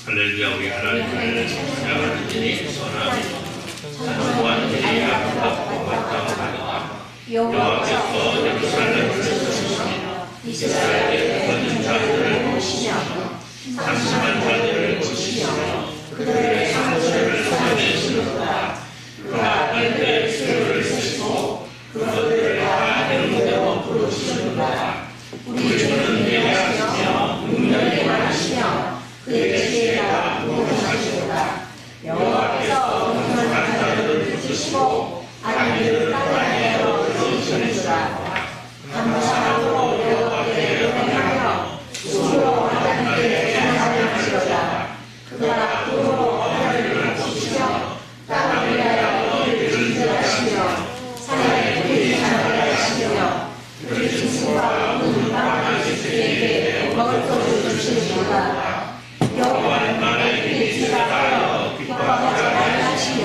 할렐루야. 우리 하나님을 찬양하는 일이 선함이요 무한 일이 아름답고 마땅하도다. 여호와께서 예루살렘을 세우시며 이스라엘의 거듭 자들을 보시며 상심한 자들을 보시며 그들의 상처를 보내시는도다. 그가 그들의 수를 쓰시고 그것들을 다 이름대로 부르시는도다. 우리 주는 예리하시며 능력이 많으시며 그에게 지혜가 무궁하시도다. 여호와께서 온전한 자들을 붙이시고 악인들을 땅에서 찢으시는도다. 감사하고 여호와께 영광하며 수로 하나님께 찬양하시도다. 그가 푸로 하늘을 보시며 땅을 위하여 이를 진절하시며 산에 불이 나게 하시며 그의 짐승과 문 바람의 새에게 먹을 것을 주시는도다. 여호와는 나를 기뻐하여 기뻐하지 아니하시며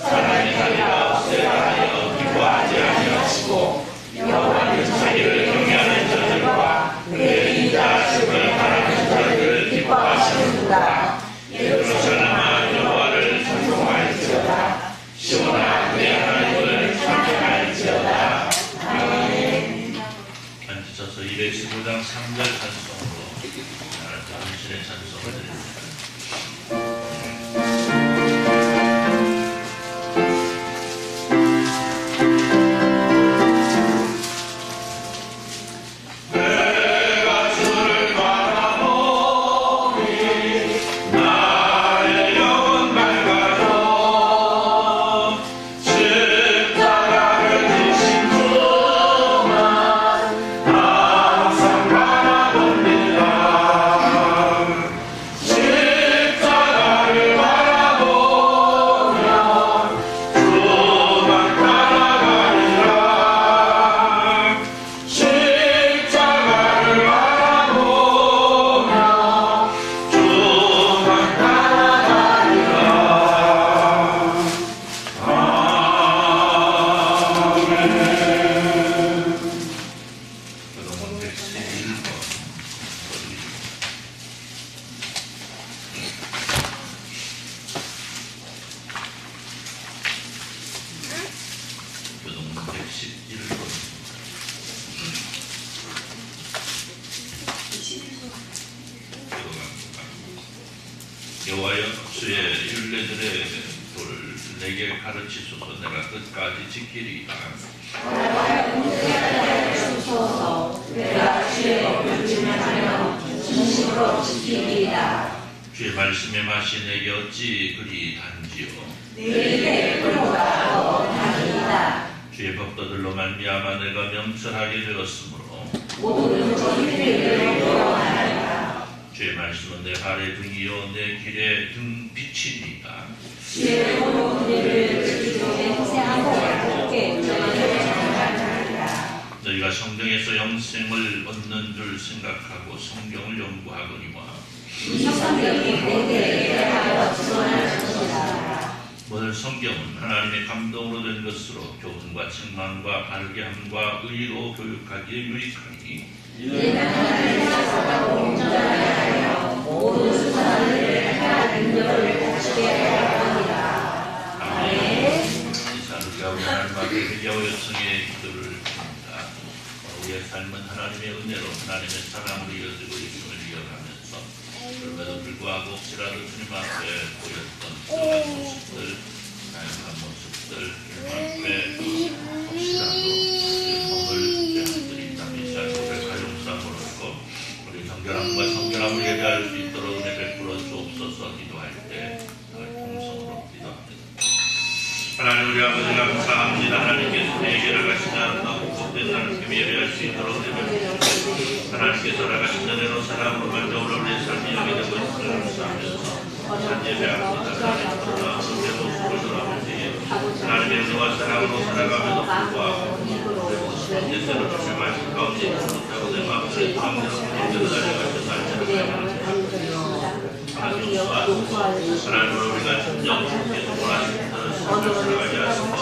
사람이 하리라 없애하여 기뻐하지 아니하시고 여호와는 자기를 경외하는 자들과 그의 인자하심을 바라는 자들을 기뻐하시는도다. 예루살렘아 여호와를 찬송할지어다. 시온아 내 하나님을 찬양할지어다. 아멘. 앉으셔서 215장 3절 찬송으로 당신의 찬송을 드립니다. 여호와여 주의 율례들의 도를 내게 가르치소서. 내가 끝까지 지키리이다. 내가 주의 법을 지키며 진심으로 지키리이다. 주의 말씀의 맛이 내게 어찌 그리 단지요. 내게 꿀보다 더 단이다. 주의 법도들로 말미암아 내가 명철하게 되었으므로 모든 정의를 구원하리라. 주의 말씀은 내 발의 등이요 내 길의 등 빛이니이다. 주의 모든 일을 지키고 행세하고 함께 전하리라. 너희가 성경에서 영생을 얻는 줄 생각하고 성경을 연구하거니와 이 성경이 내게 대하여 증언하는 것이다. 모든 성경은 하나님의 감동으로 된 것으로 교훈과 책망과 바르게 함과 의로 교육하기에 유익하니 이는 하나님의 사랑과 온전하게 하여 모든 사람들을 행할 능력을 갖추게 하리라. 아멘. 이사를 우리 하나님 앞에 회개와 요청의 기도를 드립니다. 우리의 삶은 하나님의 은혜로 하나님의 사랑으로 이어지고 있음을 이어가면서 그럼에도 불구하고 혹시라도 주님 앞에 보였던 그런 모습들, 다양한 모습들, 주님 앞에 혹시라도 법을 죄악들이 있다면 이 시간 우리를 가용삼으로 우리 정결함과 성결함을 예배할 수 있도록 은혜 베풀어 주옵소서. 기도할 때 통성으로 기도합니다. 하나님 우리 아버지 감사합니다. 하나님께서 내게를 가신 아름다운 복된 하나님께 예배할 수 있도록 은혜 베풀어 주옵소서. 하나님께서 나가신 은혜로 사랑으로 만져오는 우리의 삶이 여기 되고 있음을 감사하면서 산 예배 앞에서 하나님 돌아오는 내 모습을 돌아볼 때에 하나님의 은혜와 사랑으로 살아감에도 불구하고 때때로 주실 말씀 가운데 있다고 내 마음을 마음대로 마음대로 달려가셔서 알차게 하나님과 하나님으로 우리가 진정 주께서 원하시는 대로 살아가지 않고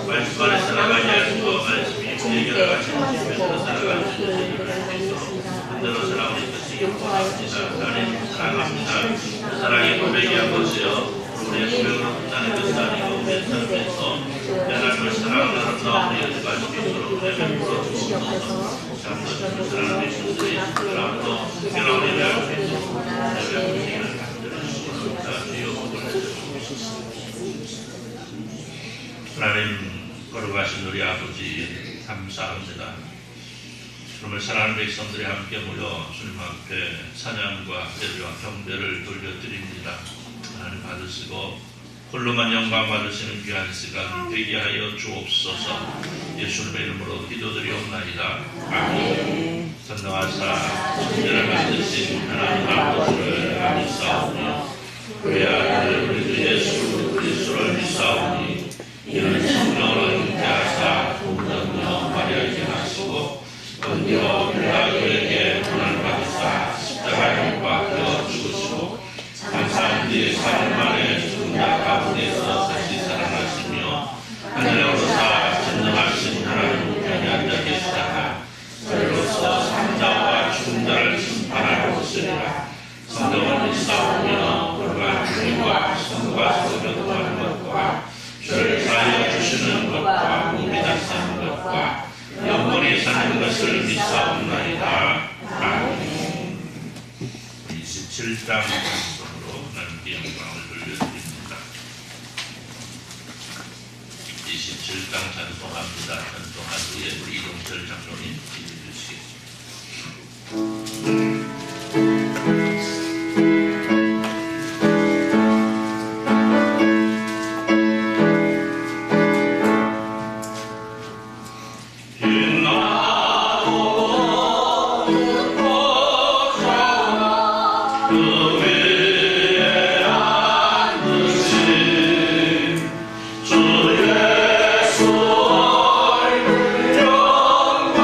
말씀 안에 살아가지 않고 말씀이 우리에게 나가시는 주께서 살아가는 그대로 살아가는 것이 원합니다. 하나님 사랑합니다. 사랑의 고백이 한 것이요 우리의 고백으로 끝나는 것이 아니고 우리의 삶에서 하나님을 사랑하는 아름다운 우리의 가슴이 있도록 우리의 베풀어 주옵소서. 참으로 사랑하는 예수들이 사랑도 특별한 예배할 수 있도록 예배의 은혜를 받들어 주옵소서. 주여 보내주옵소서. 하나님 걸어가신 우리 아버지 감사합니다. 주님을 사랑하는 백성들이 함께 모여 주님 앞에 사냥과 예배와 경배를 돌려드립니다. 하나님 받으시고 홀로만 영광 받으시는 귀한 시간 되게 하여 주옵소서. 예수님의 이름으로 기도드리옵나이다. 아멘. 전능하사 천지를 만드신 하나님 아버지를 믿사오며 그의 아들 우리 주 예수 그리스도를 믿사오니 이는 성령으로 잉태하사 동정녀 마리아에게 나시고 본디오 빌라도에게 고난을 받으사 십자가에 못 박혀 죽으시고 장사한 뒤 3일 만에 죽은 자 가운데서 다시 살아나시며 하늘에 오르사 전능하신 하나님 우편에 앉아 계시다가 그로서 산자와 죽은 자를 심판할 것이리라. 성경을 믿사오며 그가 주님과 성과 소교도하는 것과 주를 사하여 주시는 것과 몸이 다스리는 것과 영원히 사는 것을 믿사옵나이다. 아멘. 27장 찬송으로 하나님께 영광을 돌려드립니다. 27장 찬송합니다. 찬송한 후에 우리 이동철 장로님 기도해 주시겠습니다. 주 예수 얼굴 영광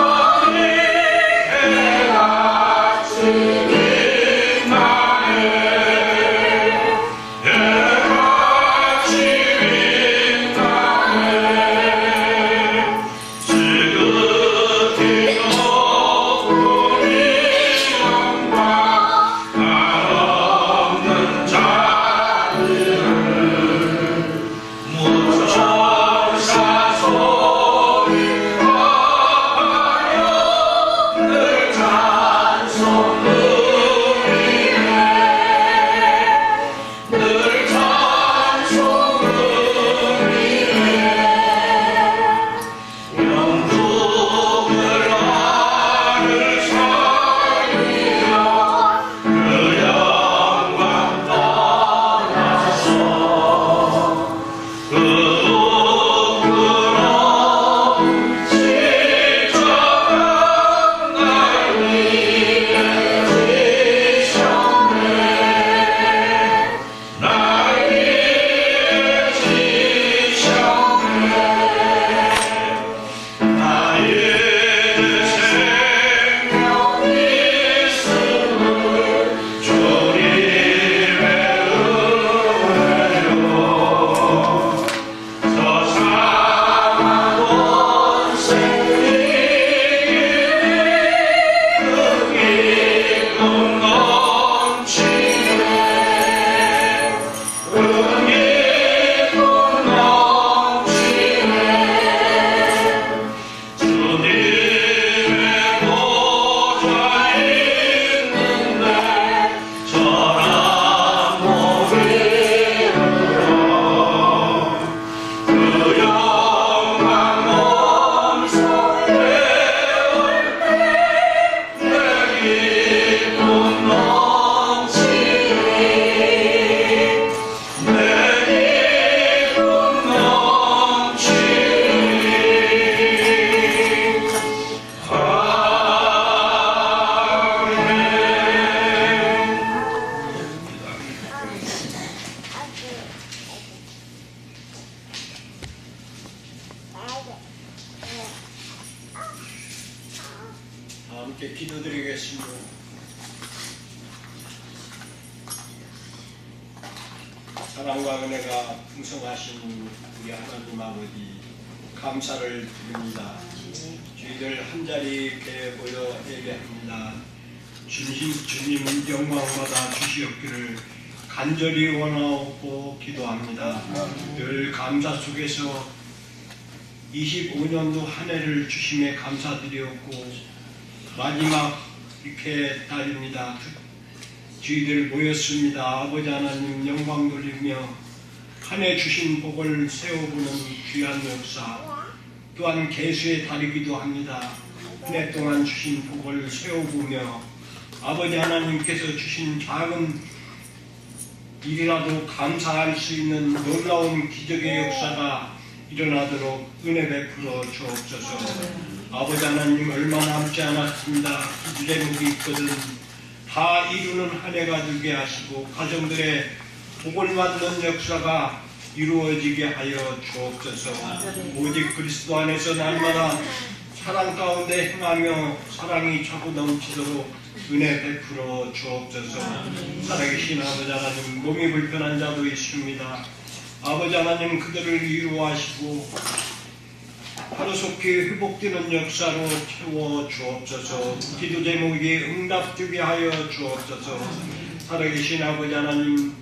함께 기도드리겠습니다. 사랑과 은혜가 풍성하신 우리 하나님 아버지 감사를 드립니다. 저희들 한자리 이렇게 모여 예배합니다. 주님은 영광받아 주시옵기를 간절히 원하옵고 기도합니다. 늘 감사 속에서 25년도 한 해를 주심에 감사드리옵고 마지막 이렇게 달입니다. 저희들 모였습니다. 아버지 하나님 영광 돌리며 한 해 주신 복을 세워보는 귀한 역사, 또한 계수의 달이기도 합니다. 한 해 동안 주신 복을 세워보며 아버지 하나님께서 주신 작은 일이라도 감사할 수 있는 놀라운 기적의 역사가 일어나도록 은혜 베풀어 주옵소서. 아버지 하나님 얼마 남지 않았습니다. 제목이 있거든 다 이루는 한 해가 되게 하시고 가정들의 복을 받는 역사가 이루어지게 하여 주옵소서. 오직 그리스도 안에서 날마다 사랑 가운데 행하며 사랑이 차고 넘치도록 은혜 베풀어 주옵소서. 살아계신 아버지 하나님, 몸이 불편한 자도 있습니다. 아버지 하나님, 그들을 위로하시고 하루속히 회복되는 역사로 채워 주옵소서. 기도 제목이 응답되게 하여 주옵소서. 살아계신 아버지 하나님,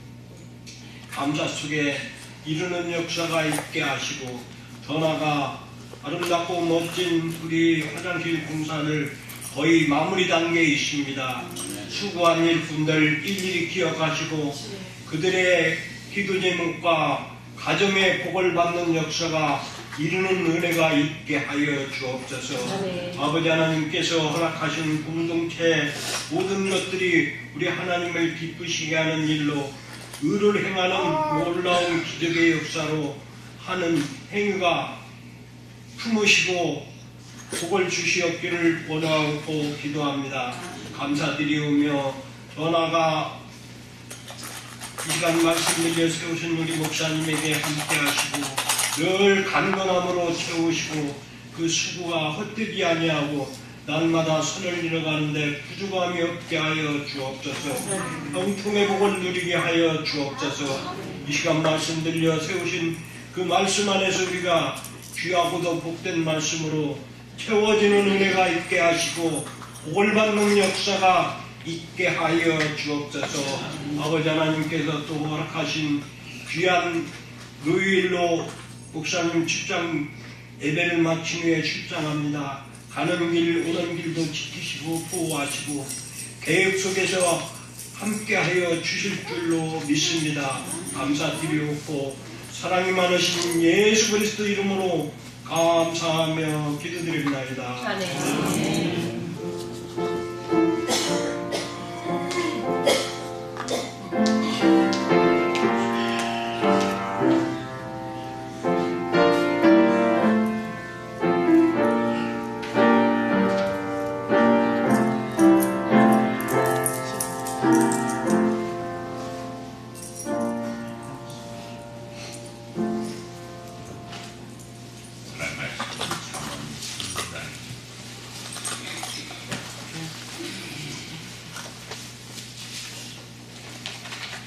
감사 속에 이루는 역사가 있게 하시고 더 나아가 아름답고 멋진 우리 화장실 공사를 거의 마무리 단계에 있습니다. 수고한 일꾼들 일일이 기억하시고 그들의 기도 제목과 가정의 복을 받는 역사가 이루는 은혜가 있게 하여 주옵소서. 아버지 하나님께서 허락하신 공동체 모든 것들이 우리 하나님을 기쁘시게 하는 일로 의를 행하는 놀라운 기적의 역사로 하는 행위가 품으시고 복을 주시옵기를 원하고 기도합니다. 감사드리오며 더 나아가 이 시간 말씀 들려 세우신 우리 목사님에게 함께 하시고 늘 간건함으로 채우시고 그 수고가 헛되지 아니하고 날마다 선을 이뤄가는데 부족함이 없게 하여 주옵소서. 형통의 복을 누리게 하여 주옵소서. 이 시간 말씀 들려 세우신 그 말씀 안에서 우리가 귀하고도 복된 말씀으로 채워지는 은혜가 있게 하시고 복을 받는 역사가 있게 하여 주옵소서. 아버지 하나님께서 또 허락하신 귀한 의일로 목사님 출장 예배를 마친 후에 출장합니다. 가는 길 오는 길도 지키시고 보호하시고 계획 속에서 함께하여 주실 줄로 믿습니다. 감사드리옵고 사랑이 많으신 예수 그리스도 이름으로 감사하며 기도드립니다. 아멘.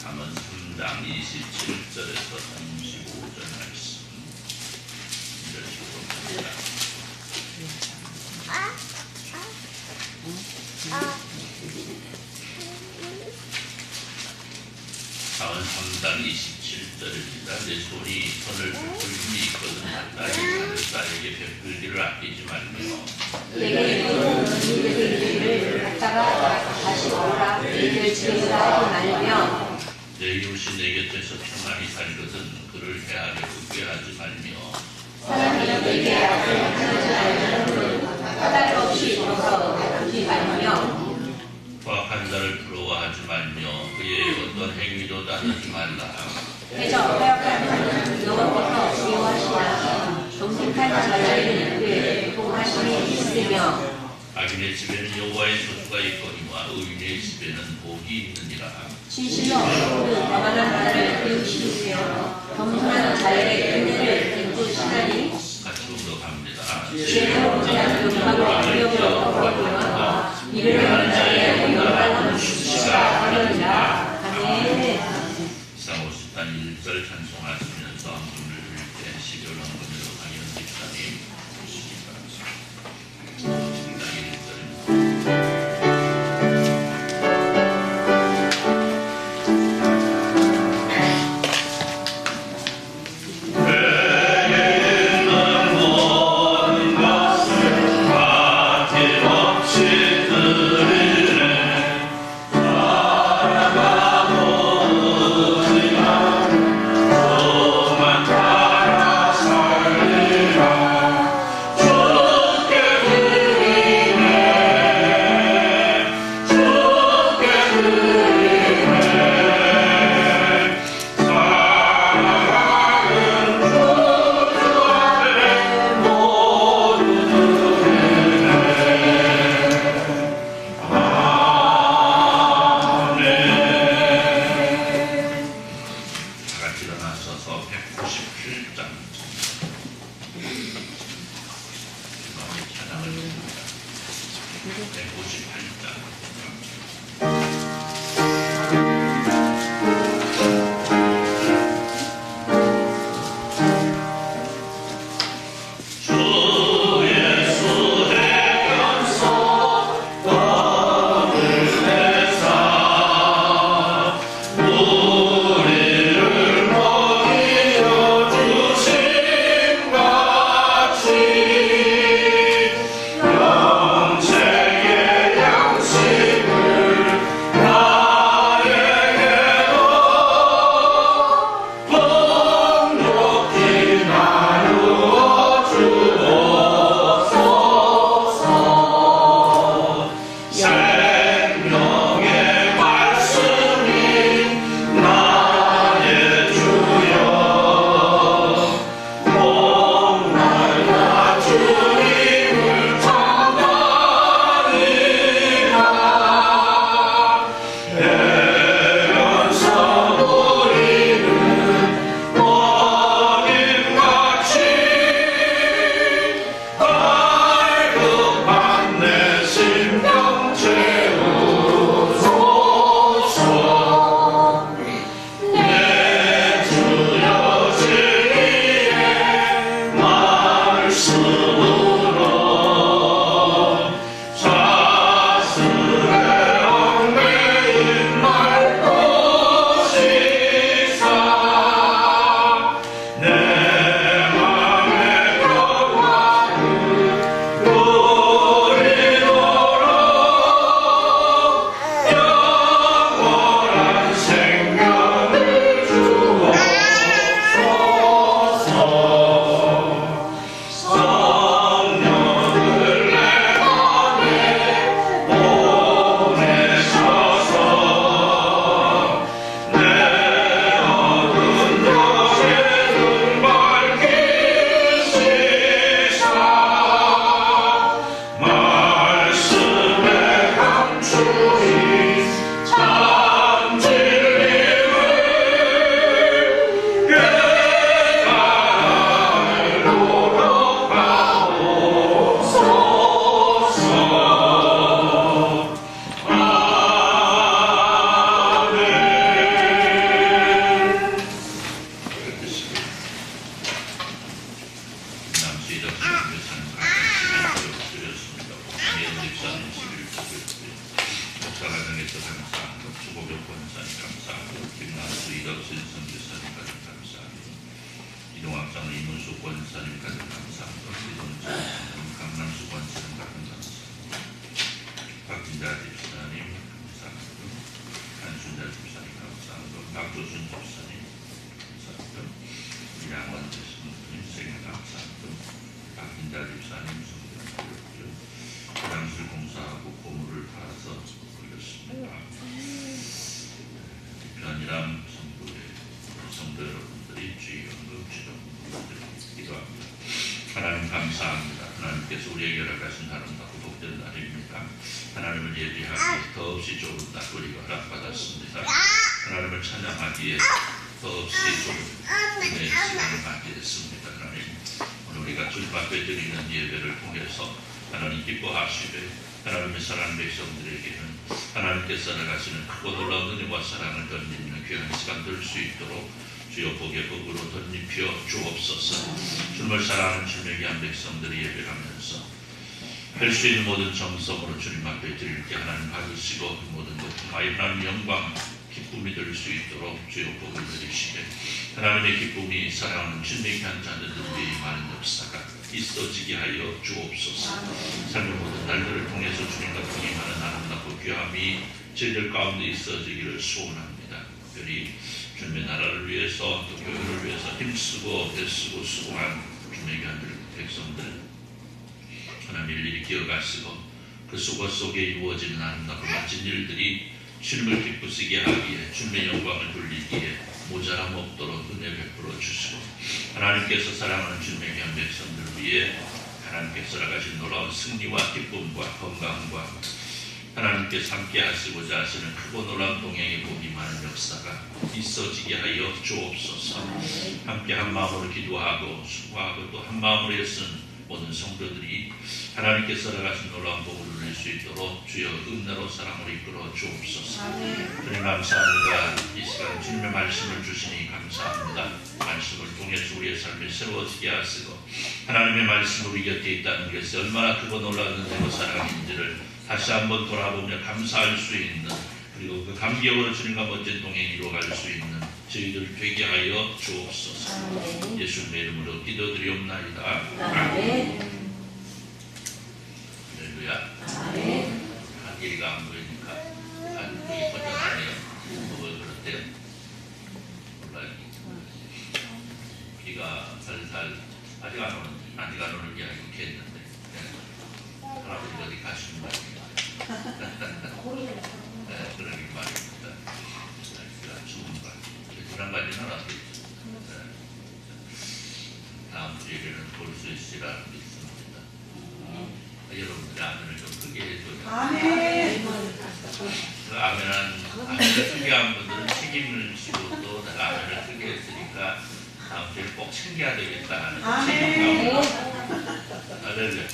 잠언 3장 27절에서 35절 말씀 이런 식으로 합니다. 잠언 3장 27절입니다. 내 손이 선을 베풀 힘이 있거든 나에게 나에게 베풀기를 아끼지 말며 내게 이르는 이들의 일을 갖다가 다시 오라 이들 죄를 하지 말며 내 이웃이 내 곁에서 평안히 살거든 그를 해하려 꾀하지 말며 사람이 내게 악을 하지 말면 까닭 없이 돌아서 다투지 말며 포악한 자를 부러워하지 말며 그의 어떤 행위도 나누지 말라. 해저 허약한 자는 여호와께서 미워하시나 정직한 자에게는 그의 복하심이 있으며 악인의 집에는 여호와의 소수가 있거니와 의인의 집에는 복이 있느니라. 진실로 그는 가만한 자를 배우시며 겸손한 자에게 은혜를 베푸시나니 같이 운동합니다. 죄로 자는 영광을 기억으로 거두어 이르는 자의 온전한 수치가 하느니라. 아멘. 이상 50단 1절 찬송하시면서 눈을 들을 때 12월 원금으로 강연 집사님 주시기 바랍니다. 50단 1절 일어나셔서 197장 찬양을 부릅니다. 158장 하나님 감사합니다. 하나님께서 우리에게 허락하신 하루가 복된 날입니다. 하나님을 예배하기에 더없이 좋은 날 우리가 허락받았습니다. 하나님을 찬양하기에 더없이 좋은 은혜의 시간을 갖게 됐습니다. 하나님, 오늘 우리가 주님 앞에 드리는 예배를 통해서 하나님 기뻐하시되 하나님의 사랑하는 백성들에게는 하나님께서 나가시는 크고 놀라운 은혜와 사랑을 덧입는 귀한 시간 될 수 있도록 주여 복의 복으로 덧입혀 주옵소서. 주님을 사랑하는 주님의 귀한 백성들이 예배하면서 할 수 있는 모든 정성으로 주님 앞에 드릴 때 하나님 받으시고 그 모든 것 통하여 하나님의 영광 기쁨이 될 수 있도록 주여 복을 내리시되 하나님의 기쁨이 사랑하는 주님의 귀한 자들을 위해 많은 역사가 있어지게 하여 주옵소서. 삶의 모든 날들을 통해서 주님과 동행하는 아름답고 귀함이 저희들 가운데 있어지기를 소원합니다. 특별히 주님의 나라를 위해서 또 교회를 위해서 힘쓰고 애쓰고 수고한 주님의 귀한 백성들 하나님 일일이 기억하시고 그 수고 속에 이루어지는 아름답고 멋진 일들이 주님을 기쁘시게 하기에 주님의 영광을 돌리기에 모자람 없도록 은혜 베풀어 주시고 하나님께서 사랑하는 주님의 귀한 백성들을 위해 하나님께서 나가신 놀라운 승리와 기쁨과 건강과 하나님께서 함께 하시고자 하시는 크고 놀라운 동행의 복이 많은 역사가 있어지게 하여 주옵소서. 함께 한 마음으로 기도하고 수고하고 또 한 마음으로 애쓴 모든 성도들이 하나님께서 나가신 놀라운 복을 누릴 수 있도록 주여 은혜로 사랑으로 이끌어 주옵소서. 주님 감사합니다. 이 시간 주님의 말씀을 주시니 감사합니다. 말씀을 통해서 우리의 삶을 새로워지게 하시고 하나님의 말씀 우리 곁에 있다는 것이 얼마나 크고 놀라운 은혜와 사랑인지를 다시 한번 돌아보며 감사할 수 있는 그리고 그 감격으로 주님과 멋진 동행 이루어갈 수 있는 저희들 되게 하여 주옵소서. 예수님의 이름으로 기도드리옵나이다. 아멘. 할렐루야. 한길이가 안 보이니까 한길이 번쩍하네요. 왜 그렇대요? 몰라요. 비가 살살 아직 안 오는 게 아니고 겠는데 할아버지가 어디 가시는 말입니다. 네, 그러기 말입니다. 날씨가 추운 말. 지난까지는 어떻게 다음 주에는 볼 수 있으리라 믿습니다. 여러분들 아멘을 좀 크게 해줘요. 아멘. 그 아멘을 크게 한 분들은 책임을 지고 또 내가 아멘을 크게 했으니까 다음 주에 꼭 챙겨야 되겠다 하는 책임감으로. 할렐루야.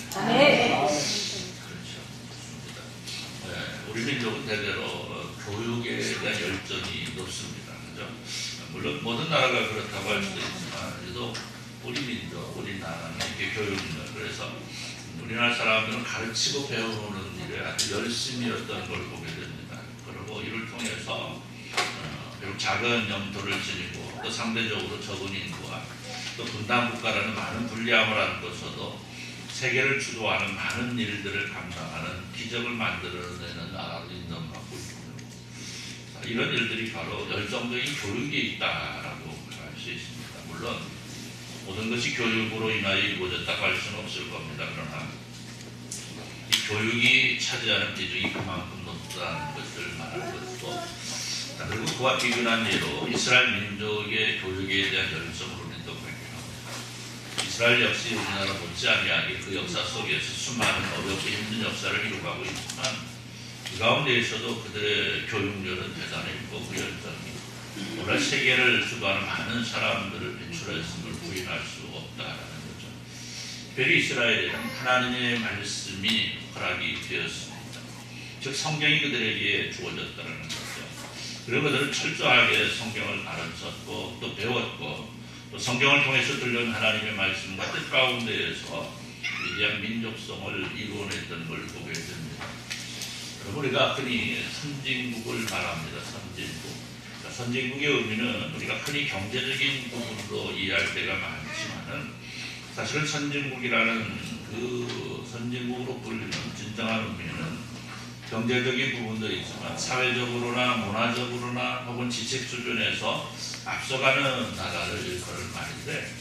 그렇죠. 좋습니다. 네, 우리 민족은 대대로 교육에 대한 열정이 높습니다. 그죠? 물론 모든 나라가 그렇다고 할 수도 있지만 그래도 우리 민족, 우리나라는 이렇게 교육입니다. 그래서 우리나라 사람들은 가르치고 배우는 일에 아주 열심히 했던 걸 보게 됩니다. 그리고 이를 통해서 비록 작은 영토를 지니고 또 상대적으로 적은 인구와 또 분단 국가라는 많은 불리함을 안고서도 세계를 주도하는 많은 일들을 감당하는 기적을 만들어내는 나라로 인정받고 있습니다. 이런 일들이 바로 열정적인 교육에 있다라고 할 수 있습니다. 물론 모든 것이 교육으로 인하여 이루어졌다고 할 수는 없을 겁니다. 그러나 이 교육이 차지하는 비중이 그만큼 높다는 것을 말하는 것이고 그리고 그와 비근한 예로 이스라엘 민족의 교육에 대한 열정으로 또 발표합니다. 이스라엘 역시 우리나라 못지않게 그 역사 속에서 수많은 어렵고 힘든 역사를 이루어가고 있지만 그 가운데에서도 그들의 교육열은 대단했고 그 열정이 오늘 세계를 주도하는 많은 사람들을 배출했음을 부인할 수 없다라는 거죠. 특별히 이스라엘에는 하나님의 말씀이 허락이 되었습니다. 즉 성경이 그들에게 주어졌다는 거죠. 그리고 그들은 철저하게 성경을 가르쳤고 또 배웠고 또 성경을 통해서 들려온 하나님의 말씀과 뜻 가운데에서 위대한 민족성을 이루어냈던 걸 보게 됩니다. 우리가 흔히 선진국을 말합니다. 선진국. 선진국의 의미는 우리가 흔히 경제적인 부분으로 이해할 때가 많지만은 사실은 선진국이라는 그 선진국으로 불리는 진정한 의미는 경제적인 부분도 있지만 사회적으로나 문화적으로나 혹은 지식 수준에서 앞서가는 나라를 일컬을 말인데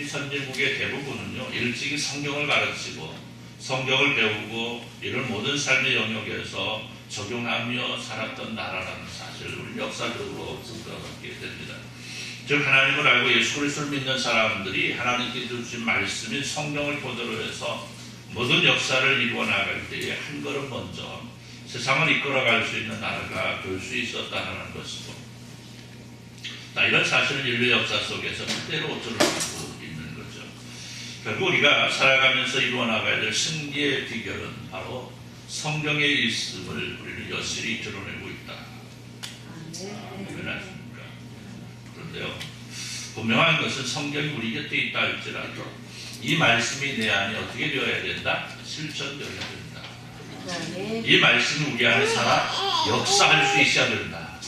이 선진국의 대부분은요 일찍이 성경을 가르치고 성경을 배우고 이를 모든 삶의 영역에서 적용하며 살았던 나라라는 사실을 우리 역사적으로 증거하게 됩니다. 즉 하나님을 알고 예수 그리스도를 믿는 사람들이 하나님께 주신 말씀인 성경을 토대로 해서 모든 역사를 이루어 나갈 때에 한 걸음 먼저 세상을 이끌어갈 수 있는 나라가 될 수 있었다는 것이고 이런 사실은 인류 역사 속에서 그대로 드러나고 있는 거죠. 결국 우리가 살아가면서 이루어 나가야 될 승리의 비결은 바로 성경에 있음을 우리는 여실히 드러내고 있다. 왜 않습니까? 그런데요, 분명한 것은 성경이 우리 곁에 있다 할지라도 이 말씀이 내 안에 어떻게 되어야 된다? 실천되어야 된다. 이 말씀이 우리 안에 살아 역사할 수 있어야 된다.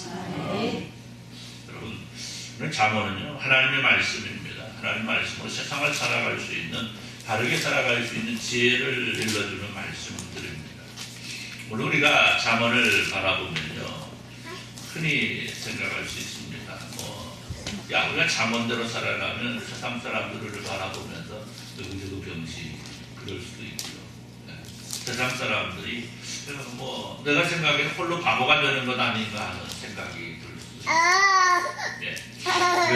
여러분, 오늘 잠언은요, 하나님의 말씀입니다. 하나님의 말씀으로 세상을 살아갈 수 있는, 바르게 살아갈 수 있는 지혜를 일러주는 말씀들입니다. 오늘 우리가 잠언을 바라보면요, 흔히 생각할 수 있습니다. 우리가 잠언대로 살아가면 세상 사람들을 바라보면서 누구누구 병시 그럴 수도 있고요. 세상 사람들이 내가 생각에 홀로 바보가 되는 것 아닌가 하는 생각이 들 수도 있습니다. 왜?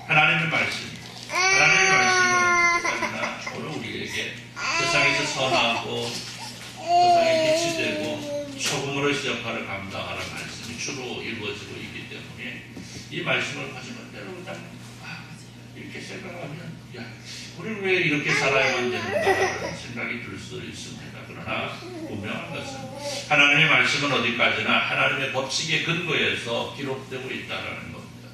하나님의 말씀. 하나님의 말씀은 오늘 우리에게 세상에서 선하고 세상에 빛이 되고 소금으로서 역할을 감당하는 말씀이 주로 이루어지고 있기 때문에 이 말씀을 가지면 때로는 이렇게 생각하면 우리는 왜 이렇게 살아야만 되는가 생각이 들 수 있습니다. 그러나 분명한 것은 하나님의 말씀은 어디까지나 하나님의 법칙의 근거에서 기록되고 있다는 겁니다.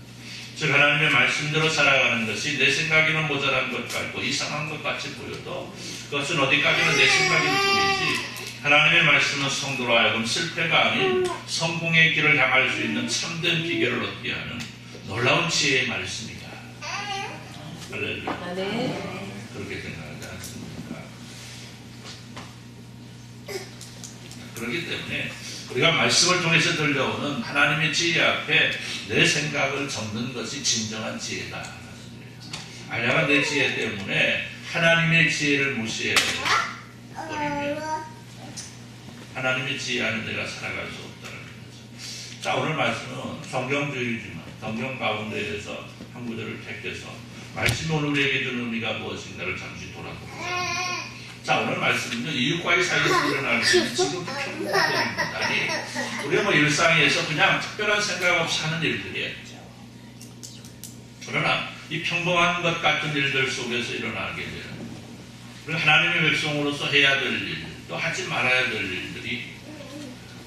즉 하나님의 말씀대로 살아가는 것이 내 생각에는 모자란 것 같고 이상한 것 같이 보여도 그것은 어디까지나 내 생각일 뿐이지 하나님의 말씀은 성도로 하여금 실패가 아닌 성공의 길을 향할 수 있는 참된 비결을 얻게 하는 놀라운 지혜의 말씀이다. 할렐루야. 그렇게 생각하지 않습니까? 그렇기 때문에 우리가 말씀을 통해서 들려오는 하나님의 지혜 앞에 내 생각을 적는 것이 진정한 지혜다. 아냐가 내 지혜 때문에 하나님의 지혜를 무시해버리면 하나님의 지혜 안에 내가 살아갈 수 없다는 거죠. 자, 오늘 말씀은 성경주의지만 성경 가운데에서 한 구절을 택해서 말씀이 오늘 우리에게 주는 의미가 무엇인가를 잠시 돌아보겠습니다. 자, 오늘 말씀은요, 이웃과의 사이에서 일어나는 지금 평범한 일입니다. 우리가 일상에서 그냥 특별한 생각 없이 하는 일들이에요. 그러나 이 평범한 것 같은 일들 속에서 일어나게 돼요. 우리가 하나님의 백성으로서 해야 될 일, 또 하지 말아야 될 일들이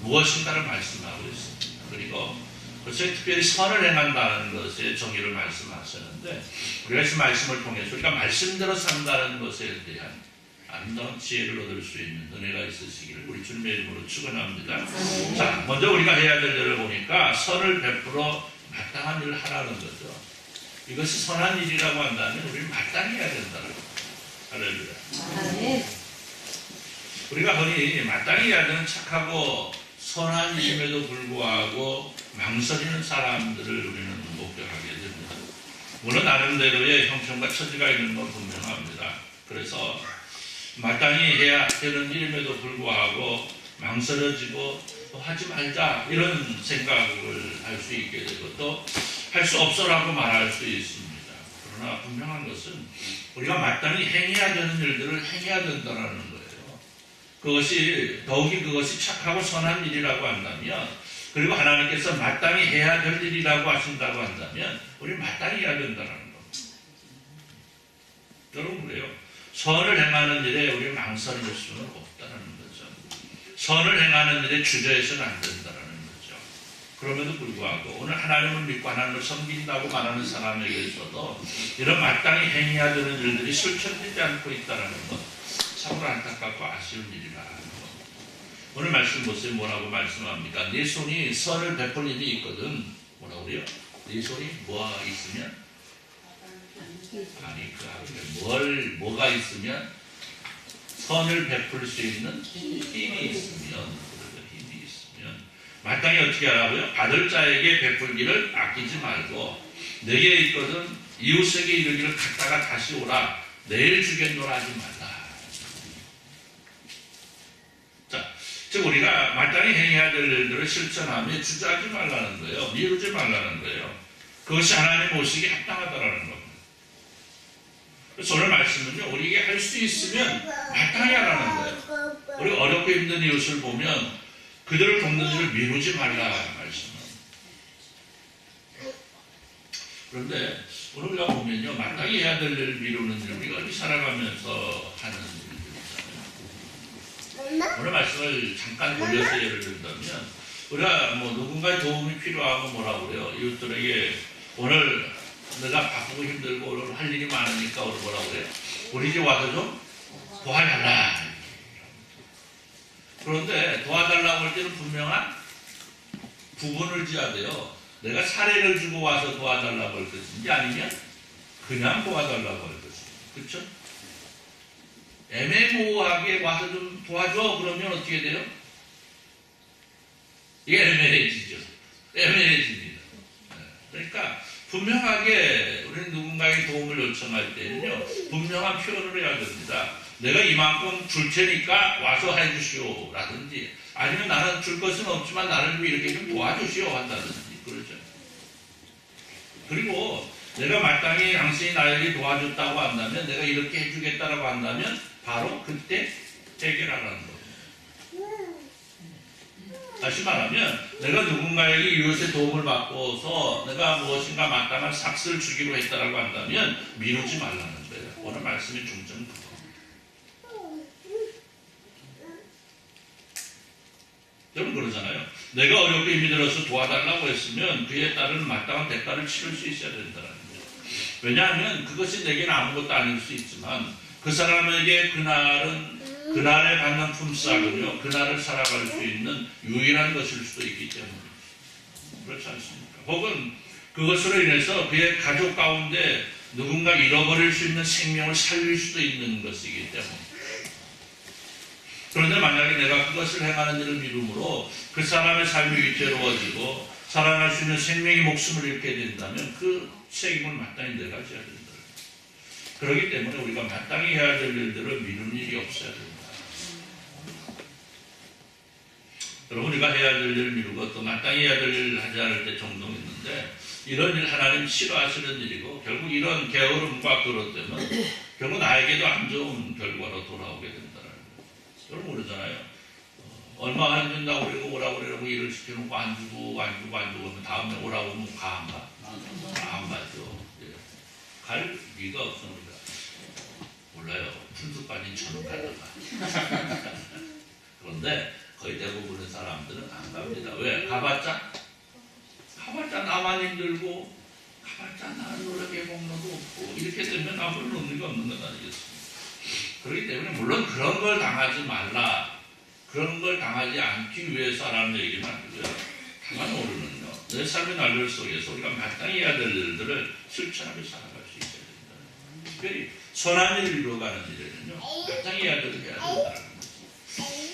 무엇인가를 말씀하고 있습니다. 그리고 그것에 특별히 선을 행한다는 것에 정의를 말씀하셨는데 우리가 이 말씀을 통해서 우리가 말씀대로 산다는 것에 대한 아름다운 지혜를 얻을 수 있는 은혜가 있으시기를 우리 주님의 이름으로 축원합니다. 자, 먼저 우리가 해야 될 일을 보니까 선을 베풀어 마땅한 일을 하라는 거죠. 이것이 선한 일이라고 한다면 우리는 마땅히 해야 된다는 거죠. 할렐루야. 우리가 흔히 마땅히 해야 되는 착하고 선한 일임에도 불구하고 망설이는 사람들을 우리는 목격하게 됩니다. 물론 나름대로의 형편과 처지가 있는 건 분명합니다. 그래서 마땅히 해야 되는 일임에도 불구하고 망설여지고 하지 말자 이런 생각을 할 수 있게 되고 또 할 수 없어라고 말할 수 있습니다. 그러나 분명한 것은 우리가 마땅히 행해야 되는 일들을 행해야 된다는 거예요. 더욱이 그것이 착하고 선한 일이라고 한다면 그리고 하나님께서 마땅히 해야 될 일이라고 하신다고 한다면 우리 마땅히 해야 된다는 겁니다. 여러분 그래요. 선을 행하는 일에 우리 망설일 수는 없다는 거죠. 선을 행하는 일에 주저해서는 안 된다는 거죠. 그럼에도 불구하고 오늘 하나님을 믿고 하나님을 섬긴다고 말하는 사람에게 있어도 이런 마땅히 행해야 되는 일들이 실천되지 않고 있다는 것 참으로 안타깝고 아쉬운 일이라 하는 것. 오늘 말씀 보세요. 뭐라고 말씀합니까? 네 손이 선을 베풀 일이 있거든. 뭐라고 그래요? 네 손이 뭐가 있으면? 아니 뭐가 있으면? 선을 베풀 수 있는 힘이 있으면 마땅히 어떻게 하라고요? 받을 자에게 베풀기를 아끼지 말고 내게 있거든 이웃에게 이르기를 갔다가 다시 오라 내일 주겠노라 하지 말라. 자, 즉 우리가 마땅히 행해야 될 일들을 실천하며 주저하지 말라는 거예요. 미루지 말라는 거예요. 그것이 하나님 보시기에 합당하다라는 겁니다. 그래서 오늘 말씀은요, 우리에게 할 수 있으면 마땅히 하라는 거예요. 우리가 어렵고 힘든 이웃을 보면 그들을 돕는 일을 미루지 말라 말씀합니다. 그런데 오늘 우리가 보면요, 마땅히 해야 될 일을 미루는 일, 우리가 살아가면서 하는 일들이잖아요. 오늘 말씀을 잠깐 돌려서 예를 들자면, 우리가 뭐 누군가의 도움이 필요하면 뭐라고 그래요? 이웃들에게 오늘 내가 바쁘고 힘들고 오늘 할 일이 많으니까 오늘 뭐라고 그래요? 우리 집 와서 좀 도와달라. 그런데 도와달라고 할 때는 분명한 부분을 지어야 돼요. 내가 사례를 주고 와서 도와달라고 할 것인지 아니면 그냥 도와달라고 할 것인지. 그렇죠? 애매모호하게 와서 좀 도와줘. 그러면 어떻게 돼요? 이게 애매해지죠. 애매해집니다. 그러니까 분명하게 우리는 누군가의 도움을 요청할 때는요, 분명한 표현을 해야 됩니다. 내가 이만큼 줄 테니까 와서 해주시오. 라든지, 아니면 나는 줄 것은 없지만 나를 좀 이렇게 좀 도와주시오. 한다든지, 그러죠. 그리고 내가 마땅히 당신이 나에게 도와줬다고 한다면, 내가 이렇게 해주겠다라고 한다면, 바로 그때 해결하라는 거예요. 다시 말하면 내가 누군가에게 이웃의 도움을 받고서 내가 무엇인가 마땅한 삭스를 주기로 했다라고 한다면 미루지 말라는 거예요. 오늘 말씀의 중점은 그겁니다. 여러분 그러잖아요. 내가 어렵게 힘이 들어서 도와달라고 했으면 그에 따른 마땅한 대가를 치를 수 있어야 된다는 거예요. 왜냐하면 그것이 내게는 아무것도 아닐 수 있지만 그 사람에게 그날에 받는 품삯은요, 그날을 살아갈 수 있는 유일한 것일 수도 있기 때문에. 그렇지 않습니까? 혹은 그것으로 인해서 그의 가족 가운데 누군가 잃어버릴 수 있는 생명을 살릴 수도 있는 것이기 때문에. 그런데 만약에 내가 그것을 행하는 일을 미룸으로 그 사람의 삶이 위태로워지고 살아날 수 있는 생명의 목숨을 잃게 된다면 그 책임을 마땅히 내가 져야 된다. 그렇기 때문에 우리가 마땅히 해야 될 일들을 미루는 일이 없어야 된다. 여러분, 우리가 해야 될 일을 미루고 또 마땅히 해야 될 일을 하지 않을 때 종종 있는데, 이런 일 하나님 싫어하시는 일이고 결국 이런 게으름과 그릇 때문에 결국 나에게도 안 좋은 결과로 돌아오게 된다는 거예요. 여러분 모르잖아요. 얼마 안 준다고 그러고 오라고 그러고 일을 시켜놓고 안 주고 하면 다음에 오라고 하면 가 안 가? 안 가죠. 예. 갈 리가 없습니다. 몰라요. 풀숲 빠진 천은 가다가. 그런데 거의 대부분의 사람들은 안 갑니다. 왜? 가봤자 나만 힘들고 가봤자 나는 노력해 먹는 거 없고 이렇게 되면 아무런 의미가 없는 건 아니겠습니까? 그렇기 때문에 물론 그런 걸 당하지 말라, 그런 걸 당하지 않기 위해서라는 얘기는 아니고요. 다만 우리는요, 내 삶의 날들 속에서 우리가 마땅히 해야 될 일들을 실천하며 살아갈 수 있어야 된다. 특별히 선한 일을 이루어가는 일에는요, 마땅히 해야 될 일을 해야 된다는 거죠.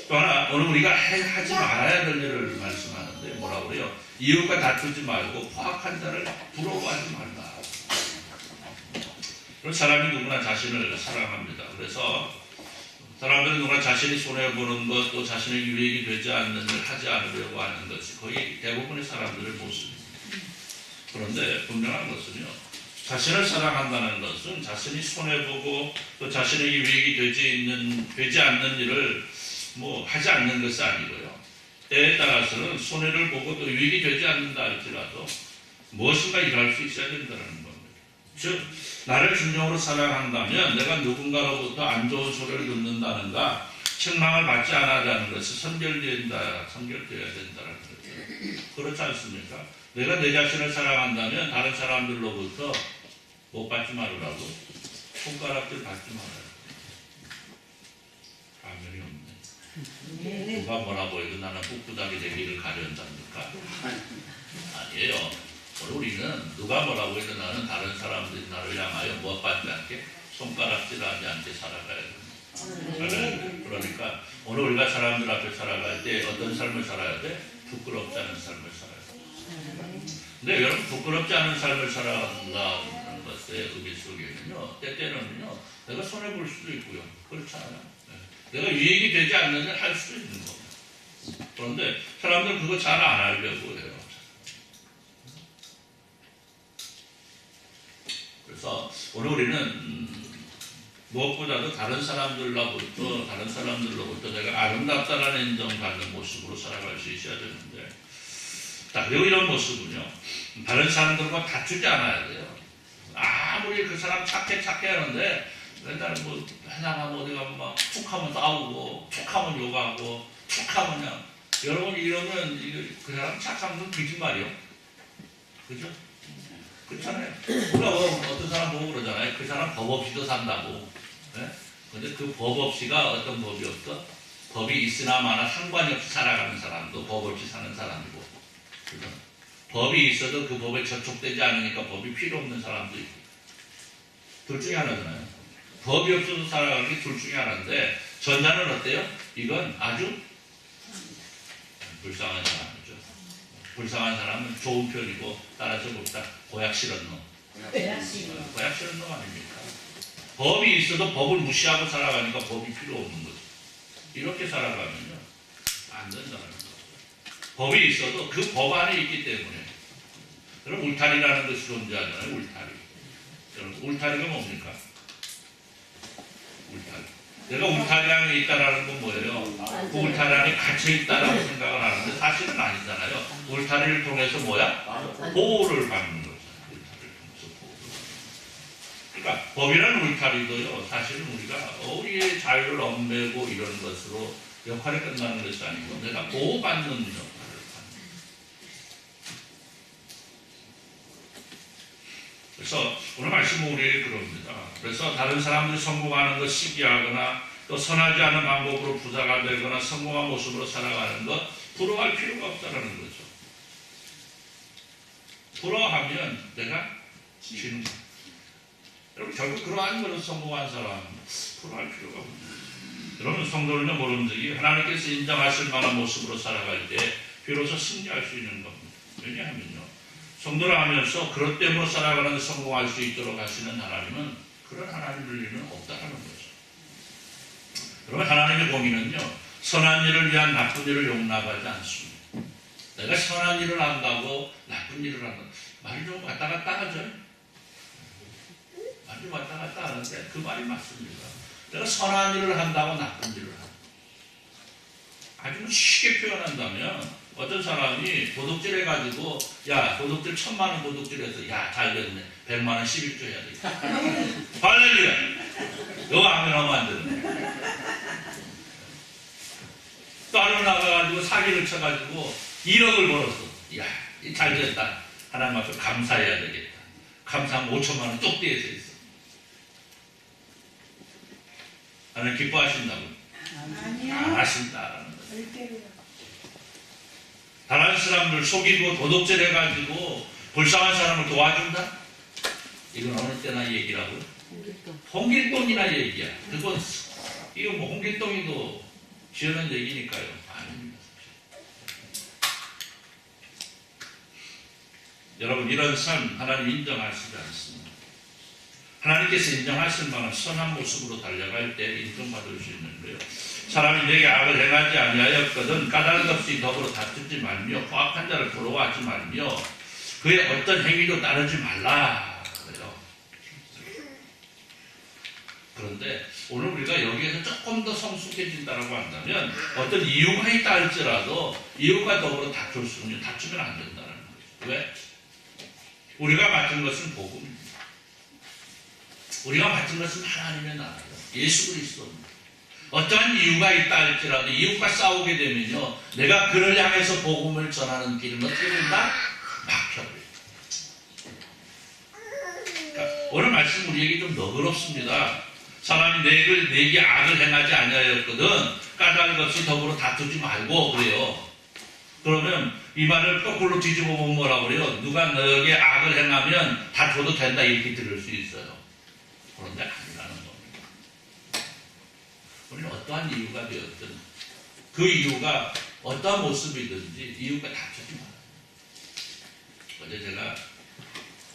또 하나, 오늘 우리가 하지 말아야 될 일을 말씀하는데 뭐라고 그래요? 이웃과 다투지 말고 포악한 자를 부러워하지 말라. 그런 사람이 누구나 자신을 사랑합니다. 그래서 사람들은 누구나 자신이 손해보는 것, 또 자신의 유익이 되지 않는 일을 하지 않으려고 하는 것이 거의 대부분의 사람들의 모습입니다. 그런데 분명한 것은요, 자신을 사랑한다는 것은 자신이 손해보고 또 자신의 유익이 되지 않는 일을 하지 않는 것이 아니고요. 때에 따라서는 손해를 보고 또 유익이 되지 않는다 할지라도 무엇인가 일할 수 있어야 된다는 겁니다. 즉, 나를 진정으로 사랑한다면 내가 누군가로부터 안 좋은 소리를 듣는다는가 책망을 받지 않아야 하는 것이 선결되어야 된다는 거죠. 그렇지 않습니까? 내가 내 자신을 사랑한다면 다른 사람들로부터 못 받지 말으라고 손가락질 받지 말아요. 가면이 없네. 누가 뭐라고 해도 나는 꿋꿋하게 되기를 가련답니까? 아니에요. 우리는 누가 뭐라고 해도 나는 다른 사람들이 나를 향하여 무엇받지 않게 손가락질하지 않게 살아가야 됩니다. 그러니까 오늘 우리가 사람들 앞에 살아갈 때 어떤 삶을 살아야 돼? 부끄럽지 않은 삶을 살아야 돼. 근데 여러분, 부끄럽지 않은 삶을 살아간다는 것의 의미 속에는요, 때때는요, 내가 손해볼 수도 있고요. 그렇지 않아요? 내가 유익이 되지 않는 일 할 수도 있는 겁니다. 그런데 사람들은 그거 잘 안 하려고 해요. 그래서 오늘 우리는 무엇보다도 다른 사람들로부터 내가 아름답다라는 인정받는 모습으로 살아갈 수 있어야 되는데, 그리고 이런 모습은요, 다른 사람들과 다투지 않아야 돼요. 아무리 그 사람 착해 하는데 맨날 뭐 회장하면 어디 가면 막 툭하면 싸우고 툭하면 욕하고 툭하면 그냥 여러분 이러면 그 사람 착한 건 거짓말이요. 그죠? 그렇잖아요. 우리가 어떤 사람 보고 그러잖아요. 그 사람 법 없이도 산다고. 네? 근데 그 법 없이가 어떤 법이 없어? 법이 있으나 마나 상관이 없이 살아가는 사람도 법 없이 사는 사람이고. 그죠? 법이 있어도 그 법에 저촉되지 않으니까 법이 필요 없는 사람도 있고. 둘 중에 하나잖아요. 법이 없어서 살아가는 게 둘 중에 하나인데 전자는 어때요? 이건 아주 불쌍한 사람이죠. 불쌍한 사람은 좋은 편이고 따라서 봅시다. 고약 싫은 놈. 고약 싫은 놈 아닙니까? 법이 있어도 법을 무시하고 살아가니까 법이 필요 없는 거죠. 이렇게 살아가면요 안 된다는 거죠. 법이 있어도 그 법 안에 있기 때문에. 그럼 울타리라는 것이 존재하잖아요. 울타리. 여러분 울타리가 뭡니까? 울타리. 내가 울타리 안에 있다라는 건 뭐예요? 그 울타리 안에 갇혀있다라고 생각을 하는데 사실은 아니잖아요. 울타리를 통해서 뭐야? 보호를 받는 거죠. 울타리를 통해서 보호를. 그러니까 법이라는 울타리도요. 사실은 우리가 우리의 자유를 얽매고 이런 것으로 역할이 끝나는 것이 아니고 내가 보호받는 역할을 하는 거예요. 그래서 오늘 말씀은 우리에게 그럽니다. 그래서 다른 사람들이 성공하는 것 시기하거나 또 선하지 않은 방법으로 부자가 되거나 성공한 모습으로 살아가는 것 부러워할 필요가 없다는 거죠. 부러워하면 내가 지는 거예요. 여러분 결국 그러한 것으로 성공한 사람 부러워할 필요가 없습니다. 여러분 성도는요 모름지기 하나님께서 인정하실 만한 모습으로 살아갈 때 비로소 승리할 수 있는 겁니다. 왜냐하면요 성도를 하면서 그것 때문에 살아가는 성공할 수 있도록 하시는 하나님은 그런 하나님을 리는 없다는 거죠. 여러분 하나님의 공의는요 선한 일을 위한 나쁜 일을 용납하지 않습니다. 내가 선한 일을 한다고 나쁜 일을 한다. 말이 좀 왔다 갔다 하죠. 말이 왔다 갔다 하는데 그 말이 맞습니다. 내가 선한 일을 한다고 나쁜 일을 한다. 아주 쉽게 표현한다면 어떤 사람이 도둑질 해가지고 야 도둑질 1000만원 도둑질해서 야 잘됐네 100만원 11조 해야 되겠다. 할렐루야. 이거 아멘 하면 안 되는 따로 나가가지고 사기를 쳐가지고 1억을 벌었어. 야 잘됐다. 하나님 앞에 감사해야 되겠다. 감사하면 5천만원 뚝 떼서 있어. 하나님 기뻐하신다고? 안 하신다라는 거예요. 다른 사람들 속이고 도둑질 해가지고 불쌍한 사람을 도와준다? 이건 어느 때나 얘기라고요? 홍길동이나 얘기야. 그건 이거 뭐 홍길동이도 지어낸 얘기니까요. 아닙니다. 여러분 이런 삶 하나님 인정하시지 않습니다. 하나님께서 인정하실 만한 선한 모습으로 달려갈 때 인정받을 수 있는데요. 사람이 내게 악을 행하지 아니하였거든 까닭 없이 더불어 다투지 말며 포악한 자를 부러워하지 말며 그의 어떤 행위도 따르지 말라 그래요. 그런데 오늘 우리가 여기에서 조금 더 성숙해진다고 한다면 어떤 이유가 있다 할지라도 이유가 더불어 다툴 수는 다투면 안 된다는 거죠. 왜? 우리가 맡은 것은 복음입니다. 우리가 맡은 것은 하나님의 나라예요. 예수 그리스도입니다. 어떠한 이유가 있다 할지라도 이유가 싸우게 되면요 내가 그를 향해서 복음을 전하는 길은 어떻게 된다? 막혀버려요. 그러니까 오늘 말씀 우리에게 좀 너그럽습니다. 사람이 내게 악을 행하지 아니하였거든 까닭 없이 더불어 다투지 말고 그래요. 그러면 이 말을 거꾸로 뒤집어 보면 뭐라고 그래요? 누가 너에게 악을 행하면 다투어도 된다 이렇게 들을 수 있어요. 그런데 아니라는 겁니다. 우리는 어떠한 이유가 되었든 그 이유가 어떠한 모습이든지 이유가 다투지 말아요. 어제 제가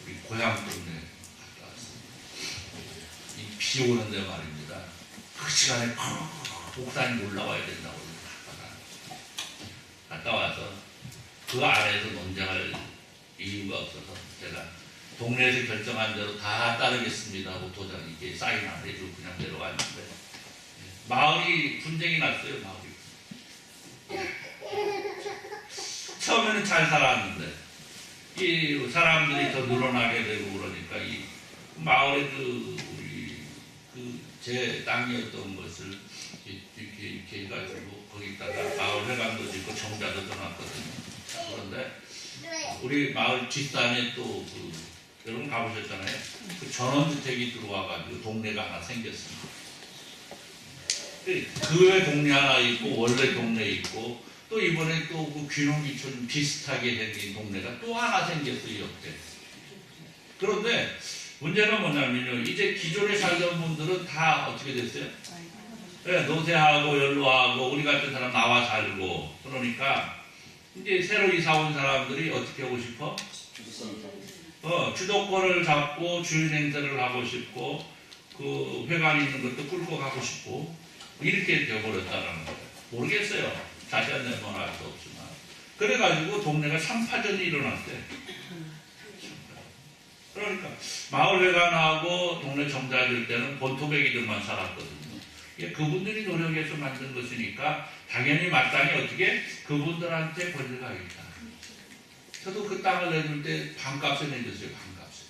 우리 고향 동네 갔다 왔습니다. 이 비 오는데 말입니다. 그 시간에 옥상에 올라와야 된다고 갔다 와서 그 안에서 논쟁할 이유가 없어서 제가 동네에서 결정한 대로 다 따르겠습니다 하고 도장 이렇게 사인 안 해주고 그냥 내려왔는데 마을이 분쟁이 났어요. 마을이 처음에는 잘 살았는데 이 사람들이 더 늘어나게 되고 그러니까 이 마을의 우리 제 땅이었던 것을 이렇게 해가지고 거기다가 마을 회관도 짓고 정자도 떠났거든요. 그런데 우리 마을 뒷산에 또 여러분 가보셨잖아요. 그 전원주택이 들어와가지고 동네가 하나 생겼습니다. 그 외 동네 하나 있고 원래 동네 있고 또 이번에 또 그 귀농귀촌 비슷하게 생긴 동네가 또 하나 생겼어요. 옆에. 그런데 문제는 뭐냐면요. 이제 기존에 살던 분들은 다 어떻게 됐어요? 네, 노세하고 연로하고 우리 같은 사람 나와 살고 그러니까 이제 새로 이사 온 사람들이 어떻게 하고 싶어? 주도권을 잡고 주인 행세를 하고 싶고 그 회관 있는 것도 끌고 가고 싶고 이렇게 되어버렸다는 거예요. 모르겠어요. 자세한 내용은 알 수 없지만 그래가지고 동네가 상파전이 일어났대. 그러니까 마을 회관하고 동네 정자일 때는 본토백이들만 살았거든요. 그분들이 노력해서 만든 것이니까 당연히 마땅히 어떻게 그분들한테 권리가 있다. 저도 그 땅을 내줄 때 반값에 내줬어요. 반값에.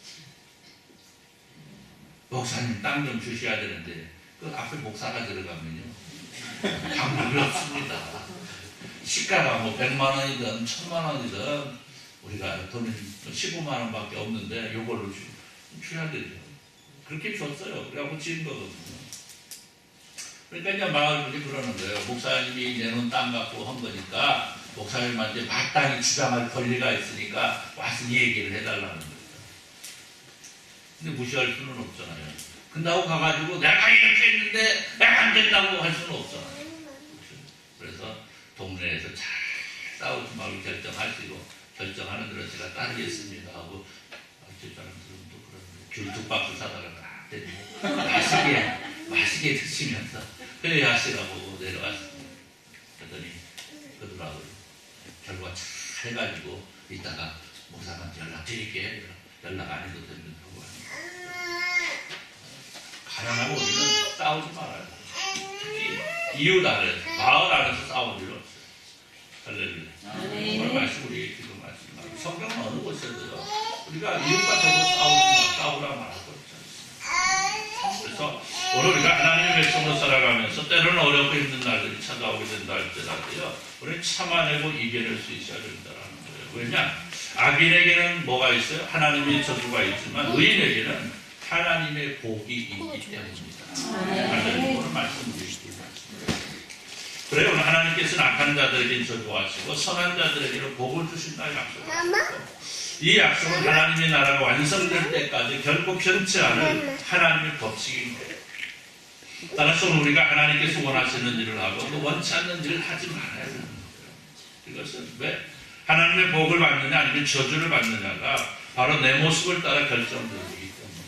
목사님 땅 좀 주셔야 되는데 그 앞에 목사가 들어가면요 방법이 없습니다. 시가가 뭐 100만 원이든 1000만 원이든 우리가 돈이 15만 원밖에 없는데 요걸로 줘야 되죠. 그렇게 줬어요. 그래갖고 지은 거거든요. 그러니까 이제 마을분이 그러는 거예요. 목사님이 내놓은 땅 갖고 한 거니까 목사님한테 마땅히 주장할 권리가 있으니까 와서 이 얘기를 해달라는 거예요. 근데 무시할 수는 없잖아요. 근다고 가가지고 내가 이렇게 했는데 내가 안 된다고 할 수는 없잖아요. 그래서 동네에서 잘 싸우지 말고 결정하시고 결정하는 대로 제가 따르겠습니다 하고 저 사람들은 또 그런 귤뚝박스 사다가 딱 대고 맛있게 드시면서 회의하시라고 내려왔습니다. 그랬더니 그러더라고요. 결과 잘 해가지고 이따가 목사님한테 연락드릴게. 연락 안 해도 됩니다. 가난하고 우리는 싸우지 말아요. 특히 이웃 안에서 마을 안에서 싸울 일 없어요. 할렐루야. 오늘 말씀 우리 지금 말씀하고 성경은 어느 곳에도요. 우리가 이웃과 저도 싸우라 말하고 있잖아요. 그래서 오늘 우리가 하나님의 백성으로 살아가면서 때로는 어렵고 힘든 날들이 찾아오게 된다 할지라도요. 우리는 참아내고 이겨낼 수 있어야 된다는 거예요. 왜냐? 악인에게는 뭐가 있어요? 하나님의 저주가 있지만 의인에게는 하나님의 복이 있기 때문입니다. 오늘 말씀 드리겠습니다. 그래 오늘 하나님께서는 악한 자들에게 저주하시고 선한 자들에게는 복을 주신다 약속하셨고 이 약속은 하나님의 나라가 완성될 때까지 결코 변치 않을 하나님의 법칙인 거예요. 따라서 우리가 하나님께서 원하시는 일을 하고 또 원치 않는 일을 하지 말아야 되는 거예요. 이것은 왜? 하나님의 복을 받느냐 아니면 저주를 받느냐가 바로 내 모습을 따라 결정되기 때문에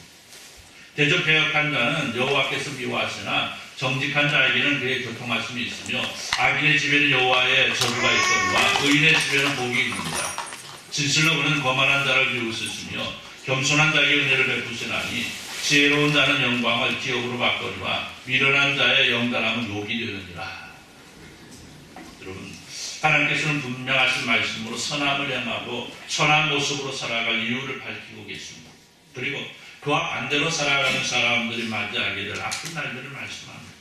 대적개혁한 자는 여호와께서 미워하시나 정직한 자에게는 그의 교통하심이 있으며 악인의 집에는 여호와의 저주가 있거니와 의인의 집에는 복이 있습니다. 진실로 그는 거만한 자를 비웃으시며 겸손한 자에게 은혜를 베푸시나니 지혜로운 자는 영광을 기업으로 바꾸니와 미련한 자의 영단함은 욕이 되느니라. 여러분 하나님께서는 분명하신 말씀으로 선함을 행하고 선한 모습으로 살아갈 이유를 밝히고 계십니다. 그리고 그와 반대로 살아가는 사람들이 맞이하게 될 아픈 날들을 말씀합니다.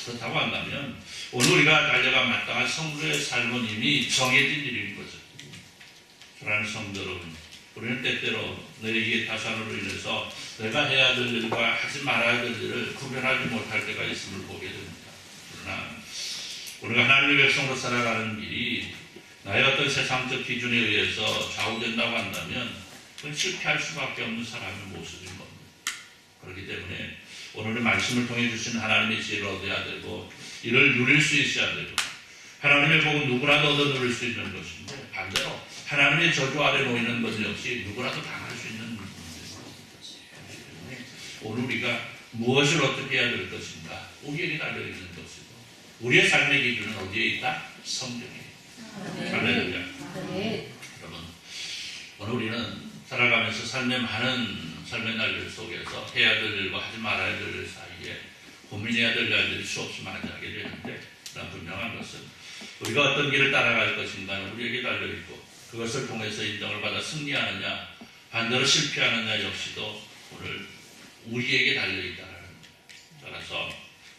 그렇다고 한다면 오늘 우리가 달려가 마땅한 성도의 삶은 이미 정해진 일인 거죠. 사랑하는 성도 여러분, 우리는 때때로 내 이해 타산으로 인해서 내가 해야 될 일과 하지 말아야 될 일을 구별하지 못할 때가 있음을 보게 됩니다. 그러나 우리가 하나님의 백성으로 살아가는 길이 나의 어떤 세상적 기준에 의해서 좌우된다고 한다면 그건 실패할 수밖에 없는 사람의 모습인 겁니다. 그렇기 때문에 오늘의 말씀을 통해 주신 하나님의 지혜를 얻어야 되고 이를 누릴 수 있어야 되고 하나님의 복은 누구라도 얻어 누릴 수 있는 것인데 반대로 하나님의 저주 아래 놓이는 것 역시 누구라도 당할 수 있는 문제입니다. 오늘 우리가 무엇을 어떻게 해야 될 것인가 우리에게 달려있는 것이고 우리의 삶의 기준은 어디에 있다? 성경에. 할렐루야. 여러분 오늘 우리는 살아가면서 삶의 많은 삶의 날들 속에서 해야 될 일과 하지 말아야 될 일 사이에 고민해야 될 일들이 수없이 많이 하게 되는데 그러나 분명한 것은 우리가 어떤 길을 따라갈 것인가는 우리에게 달려있고 그것을 통해서 인정을 받아 승리하느냐 반대로 실패하느냐 역시도 오늘 우리에게 달려있다는 거예요. 따라서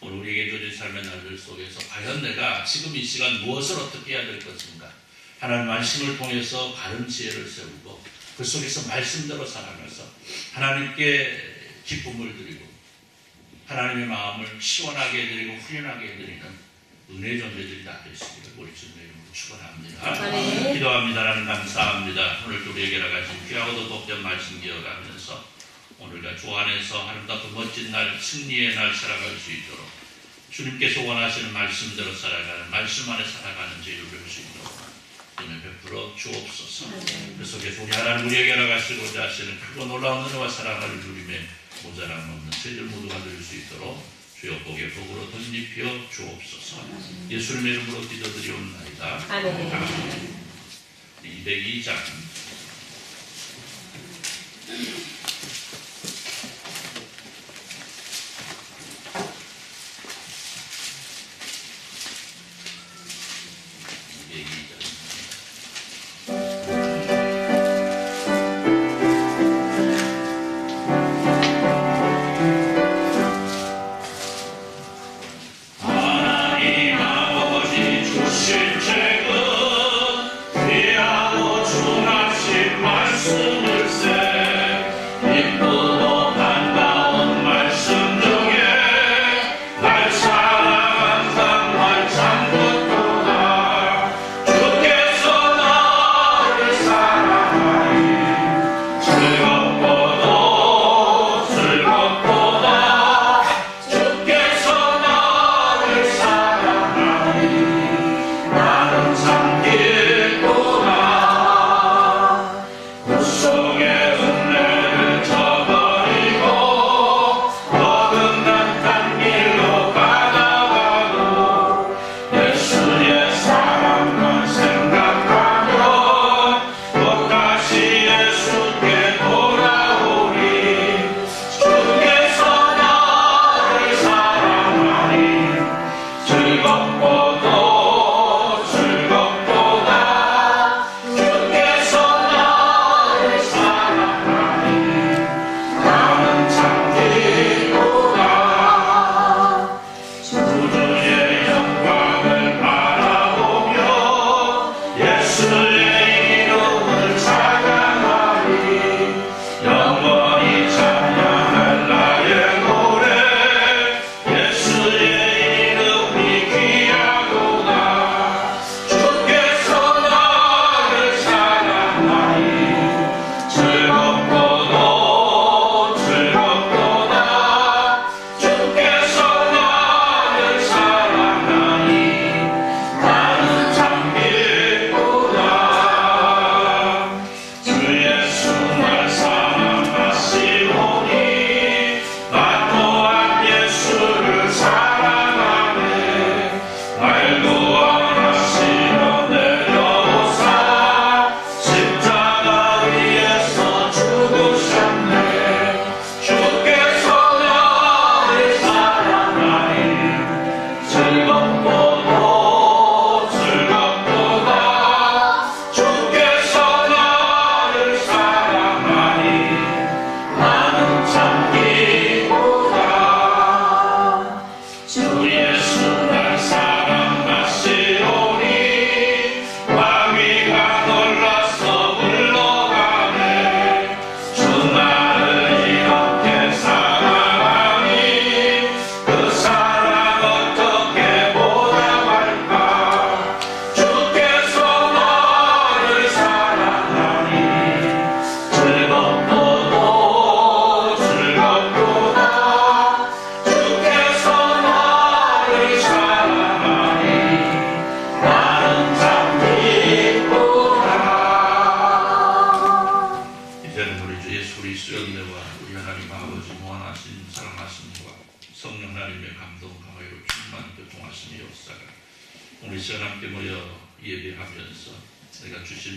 오늘 우리에게 주어진 삶의 날들 속에서 과연 내가 지금 이 시간 무엇을 어떻게 해야 될 것인가? 하나님 말씀을 통해서 바른 지혜를 세우고 그 속에서 말씀대로 살아가서 하나님께 기쁨을 드리고 하나님의 마음을 시원하게 해드리고 후련하게 해드리는 은혜의 존재들이 다 되시기를 우리 주님의 이름으로 축원합니다. 기도합니다. 하나님 감사합니다. 오늘 우리에게 가진 귀하고도 복된 말씀 기억하면서 오늘과 주 안에서 아름답고 멋진 날, 승리의 날 살아갈 수 있도록 주님께서 원하시는 말씀대로 살아가는, 말씀 안에 살아가는 저희를 볼 수 있도록 은혜 베풀어 주옵소서. 그 속에서 우리 하나님 우리에게 나가시고자 하시는 크고 놀라운 은혜와 사랑을 누림에 모자람 없는 저희들 모두가 누릴 수 있도록 주여 복의 복으로 덧입혀 주옵소서. 예수님의 이름으로 기도드리옵나이다. 아멘. 202장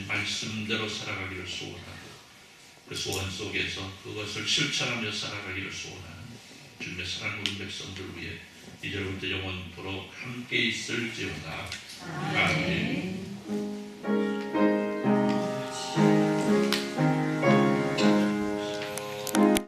말씀대로 살아가기를 소원하고 그 소원 속에서 그것을 실천하며 살아가기를 소원하는 주님의 사랑하는 백성들 위해 이제부터 영원토록 함께 있을지어다. 아멘.